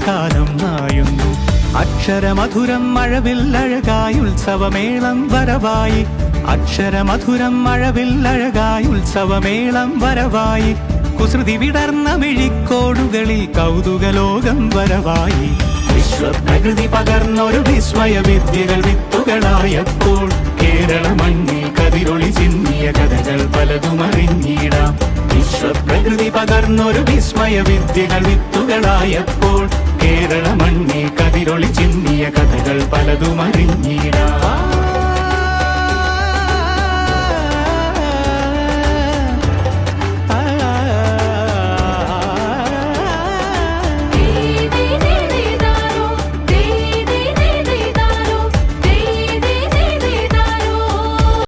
കാലം നായുന്നു. അക്ഷരമധുരം മഴവില്ലഴകായി ഉത്സവമേളം വരവായി. അക്ഷരമധുരം മഴവില്ലഴകായി ഉത്സവമേളം വരവായി. കുസൃതി വിടർന്ന മിഴിക്കോടുകളിൽ കൗതുകലോകം വരവായി. വിശ്വപ്രകൃതി പകർന്നൊരു വിസ്മയ വിദ്യകൾ വിത്തുകളായപ്പോൾ കേരള മണ്ണിൽ കതിരൊളി ചിന്നിയ കഥകൾ പലതും അറിഞ്ഞിടാം. വിശ്വപ്രകൃതി പകർന്നൊരു വിസ്മയ വിദ്യകൾ വിത്തുകളായപ്പോൾ കേരള മണ്ണിൽ കതിരൊളി ചിന്നിയ കഥകൾ പലതും അറിഞ്ഞിടാം.